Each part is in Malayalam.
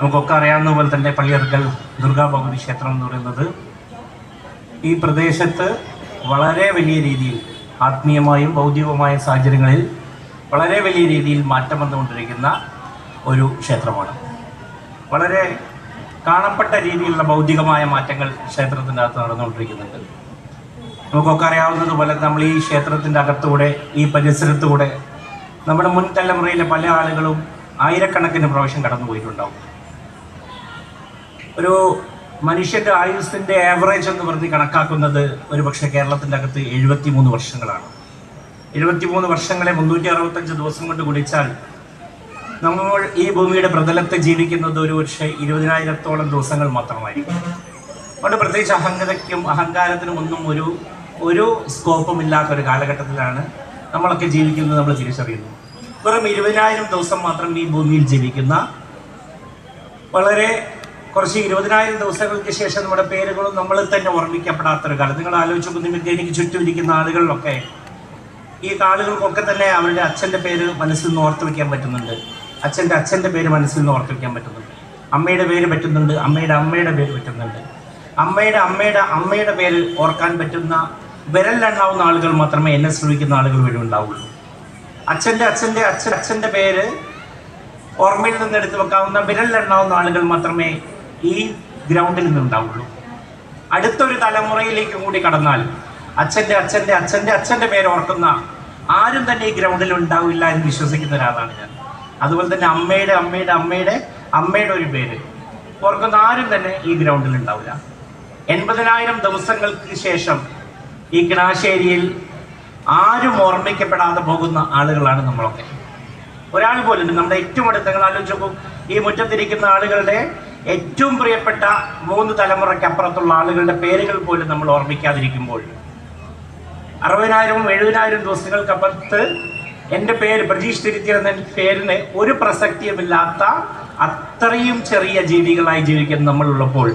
നമുക്കൊക്കെ അറിയാവുന്ന പോലെ തന്നെ പള്ളിയർക്കൽ ദുർഗാ ഭഗവതി ക്ഷേത്രം എന്ന് പറയുന്നത് ഈ പ്രദേശത്ത് വളരെ വലിയ രീതിയിൽ ആത്മീയമായും ഭൗതികവുമായ സാഹചര്യങ്ങളിൽ വളരെ വലിയ രീതിയിൽ മാറ്റം വന്നുകൊണ്ടിരിക്കുന്ന ഒരു ക്ഷേത്രമാണ്. വളരെ കാണപ്പെട്ട രീതിയിലുള്ള ഭൗതികമായ മാറ്റങ്ങൾ ക്ഷേത്രത്തിൻ്റെ അകത്ത് നടന്നുകൊണ്ടിരിക്കുന്നുണ്ട്. നമുക്കൊക്കെ അറിയാവുന്നതുപോലെ നമ്മൾ ഈ ക്ഷേത്രത്തിൻ്റെ അകത്തൂടെ ഈ പരിസരത്തുകൂടെ നമ്മുടെ മുൻ തലമുറയിലെ പല ആളുകളും ആയിരക്കണക്കിന് പ്രാവശ്യം കടന്നു പോയിട്ടുണ്ടാവും. ഒരു മനുഷ്യൻ്റെ ആയുസ്സിൻ്റെ ആവറേജ് എന്ന് പറഞ്ഞ് കണക്കാക്കുന്നത് ഒരു പക്ഷേ കേരളത്തിൻ്റെ അകത്ത് 73 വർഷങ്ങളാണ്. 73 വർഷങ്ങളെ 365 ദിവസം കൊണ്ട് ഗുണിച്ചാൽ നമ്മൾ ഈ ഭൂമിയുടെ പ്രതലത്തെ ജീവിക്കുന്നത് ഒരു പക്ഷേ 20,000-ഓളം ദിവസങ്ങൾ മാത്രമായിരിക്കും. അതുകൊണ്ട് പ്രത്യേകിച്ച് അഹങ്കാരത്തിനും ഒന്നും ഒരു സ്കോപ്പും ഇല്ലാത്തൊരു കാലഘട്ടത്തിലാണ് നമ്മളൊക്കെ ജീവിക്കുന്നത്. നമ്മൾ തിരിച്ചറിയുന്നു. വെറും 20,000 ദിവസം മാത്രം ഈ ഭൂമിയിൽ ജീവിക്കുന്ന വളരെ കുറച്ച് 20,000 ദിവസങ്ങൾക്ക് ശേഷം നമ്മുടെ പേരുകളും നമ്മൾ തന്നെ ഓർമ്മിക്കപ്പെടാത്തൊരു കാലം. നിങ്ങൾ ആലോചിച്ച് നോക്കുമ്പോൾ എനിക്ക് ചുറ്റും ഇരിക്കുന്ന ആളുകളിലൊക്കെ ഈ ആളുകൾക്കൊക്കെ തന്നെ അവരുടെ അച്ഛൻ്റെ പേര് മനസ്സിൽ നിന്ന് ഓർത്ത് വയ്ക്കാൻ പറ്റുന്നുണ്ട്. അച്ഛൻ്റെ പേര് മനസ്സിൽ നിന്ന് ഓർത്ത് വയ്ക്കാൻ പറ്റുന്നുണ്ട്. അമ്മയുടെ പേര് പറ്റുന്നുണ്ട്. അമ്മയുടെ പേര് പറ്റുന്നുണ്ട്. അമ്മയുടെ പേര് ഓർക്കാൻ പറ്റുന്ന വിരലിലെണ്ണാവുന്ന ആളുകൾ മാത്രമേ എന്നെ ശ്രമിക്കുന്ന ആളുകൾ വഴി ഉണ്ടാവുള്ളൂ. അച്ഛൻ്റെ പേര് ഓർമ്മയിൽ നിന്ന് എടുത്തു വെക്കാവുന്ന വിരലിലെണ്ണാവുന്ന ആളുകൾ മാത്രമേ ഈ ഗ്രൗണ്ടിൽ നിന്നുണ്ടാവുള്ളൂ. അടുത്തൊരു തലമുറയിലേക്ക് കൂടി കടന്നാൽ അച്ഛൻ്റെ പേര് ഓർക്കുന്ന ആരും തന്നെ ഈ ഗ്രൗണ്ടിൽ ഉണ്ടാവില്ല എന്ന് വിശ്വസിക്കുന്ന ഒരാളാണ് ഞാൻ. അതുപോലെ തന്നെ അമ്മയുടെ ഒരു പേര് ഓർക്കുന്ന ആരും തന്നെ ഈ ഗ്രൗണ്ടിൽ ഉണ്ടാവില്ല. 80,000 ദിവസങ്ങൾക്ക് ശേഷം ഈ കിണാശ്ശേരിയിൽ ആരും ഓർമ്മിക്കപ്പെടാതെ പോകുന്ന ആളുകളാണ് നമ്മളൊക്കെ. ഒരാൾ പോലും നമ്മുടെ ഏറ്റവും അടുത്ത നിങ്ങൾ ആലോചിച്ച് നോക്കും, ഈ മുറ്റത്തിരിക്കുന്ന ആളുകളുടെ ഏറ്റവും പ്രിയപ്പെട്ട 3 തലമുറയ്ക്കപ്പുറത്തുള്ള ആളുകളുടെ പേരുകൾ പോലും നമ്മൾ ഓർമ്മിക്കാതിരിക്കുമ്പോൾ 60,000-ഉം 70,000 ദിവസങ്ങൾക്കപ്പുറത്ത് എൻ്റെ പേര് പ്രജീഷ് തിരുത്തി എന്ന പേരിന് ഒരു പ്രസക്തിയുമില്ലാത്ത അത്രയും ചെറിയ ജീവികളായി ജീവിക്കുന്ന നമ്മളുള്ളപ്പോൾ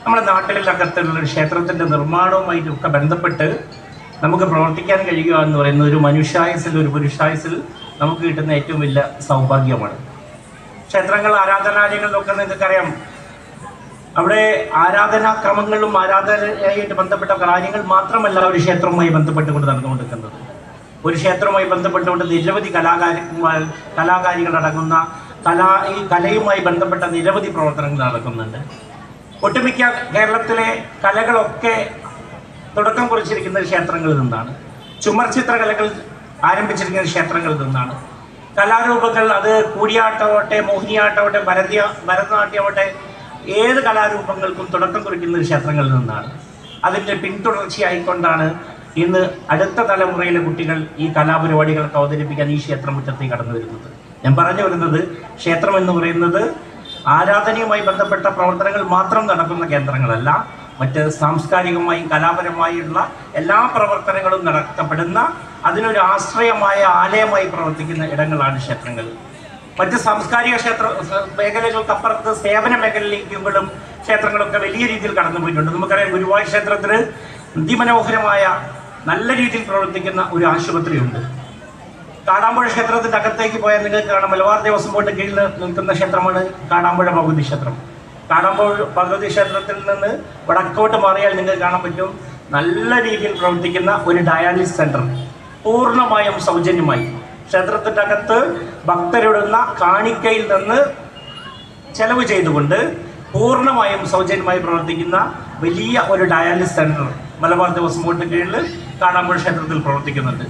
നമ്മുടെ നാട്ടിലകത്തുള്ള ക്ഷേത്രത്തിൻ്റെ നിർമ്മാണവുമായിട്ടൊക്കെ ബന്ധപ്പെട്ട് നമുക്ക് പ്രവർത്തിക്കാൻ കഴിയുക എന്ന് പറയുന്നത് ഒരു മനുഷ്യായുസിൽ ഒരു പുരുഷായുസിൽ നമുക്ക് കിട്ടുന്ന ഏറ്റവും വലിയ സൗഭാഗ്യമാണ്. ക്ഷേത്രങ്ങൾ ആരാധനാലയങ്ങളിലൊക്കെ നിങ്ങൾക്കറിയാം, അവിടെ ആരാധനാക്രമങ്ങളിലും ആരാധനയായിട്ട് ബന്ധപ്പെട്ട കാര്യങ്ങൾ മാത്രമല്ല ഒരു ക്ഷേത്രവുമായി ബന്ധപ്പെട്ടുകൊണ്ട് നടന്നുകൊണ്ടിരിക്കുന്നത്. ഒരു ക്ഷേത്രവുമായി ബന്ധപ്പെട്ടുകൊണ്ട് നിരവധി കലാകാരികളടങ്ങുന്ന ഈ കലയുമായി ബന്ധപ്പെട്ട നിരവധി പ്രവർത്തനങ്ങൾ നടക്കുന്നുണ്ട്. ഒട്ടുമിക്ക കേരളത്തിലെ കലകളൊക്കെ തുടക്കം കുറിച്ചിരിക്കുന്നത് ക്ഷേത്രങ്ങളിൽ നിന്നാണ്. ചുമർ ചിത്രകലകൾ ആരംഭിച്ചിരിക്കുന്ന ക്ഷേത്രങ്ങളിൽ നിന്നാണ്. കലാരൂപങ്ങൾ അത് കൂടിയാട്ടമാവട്ടെ, മോഹിനിയാട്ടമാവട്ടെ, ഭരതനാട്യമാവട്ടെ, ഏത് കലാരൂപങ്ങൾക്കും തുടക്കം കുറിക്കുന്നത് ക്ഷേത്രങ്ങളിൽ നിന്നാണ്. അതിൻ്റെ പിന്തുടർച്ചയായിക്കൊണ്ടാണ് ഇന്ന് അടുത്ത തലമുറയിലെ കുട്ടികൾ ഈ കലാപരിപാടികളൊക്കെ അവതരിപ്പിക്കാൻ ഈ ക്ഷേത്രമുറ്റത്തേക്ക് കടന്നു വരുന്നത്. ഞാൻ പറഞ്ഞു വരുന്നത്, ക്ഷേത്രം എന്ന് പറയുന്നത് ആരാധനയുമായി ബന്ധപ്പെട്ട പ്രവർത്തനങ്ങൾ മാത്രം നടക്കുന്ന കേന്ദ്രങ്ങളല്ല, മറ്റ് സാംസ്കാരികമായും കലാപരമായുള്ള എല്ലാ പ്രവർത്തനങ്ങളും നടത്തപ്പെടുന്ന അതിനൊരു ആശ്രയമായ ആലയമായി പ്രവർത്തിക്കുന്ന ഇടങ്ങളാണ് ക്ഷേത്രങ്ങൾ. മറ്റ് സാംസ്കാരിക മേഖലകൾക്കപ്പുറത്ത് സേവന മേഖലയിലേക്കുമ്പോഴും ക്ഷേത്രങ്ങളൊക്കെ വലിയ രീതിയിൽ കടന്നു പോയിട്ടുണ്ട്. നമുക്കറിയാം, ഗുരുവായൂർ ക്ഷേത്രത്തിന് അതിമനോഹരമായ നല്ല രീതിയിൽ പ്രവർത്തിക്കുന്ന ഒരു ആശുപത്രിയുണ്ട്. കാടാമ്പുഴ ക്ഷേത്രത്തിൻ്റെ അകത്തേക്ക് പോയാൽ നിങ്ങൾക്ക് കാണാം, മലബാർ ദേവസ്വം ബോർഡ് കീഴിൽ നിൽക്കുന്ന ക്ഷേത്രമാണ് കാടാമ്പുഴ ഭഗവതി ക്ഷേത്രം. കാടാമ്പുഴ ഭഗവതി ക്ഷേത്രത്തിൽ നിന്ന് വടക്കോട്ട് മാറിയാൽ നിങ്ങൾക്ക് കാണാൻ പറ്റും നല്ല രീതിയിൽ പ്രവർത്തിക്കുന്ന ഒരു ഡയാലിസിസ് സെൻറ്റർ, പൂർണ്ണമായും സൗജന്യമായി. ക്ഷേത്രത്തിൻ്റെ അകത്ത് ഭക്തരിടുന്ന കാണിക്കയിൽ നിന്ന് ചെലവ് ചെയ്തുകൊണ്ട് പൂർണ്ണമായും സൗജന്യമായി പ്രവർത്തിക്കുന്ന വലിയ ഒരു ഡയാലിസിസ് സെൻറ്റർ മലബാർ ദേവസ്വം ബോർഡിന് കീഴിൽ കാടാമ്പുഴ ക്ഷേത്രത്തിൽ പ്രവർത്തിക്കുന്നുണ്ട്.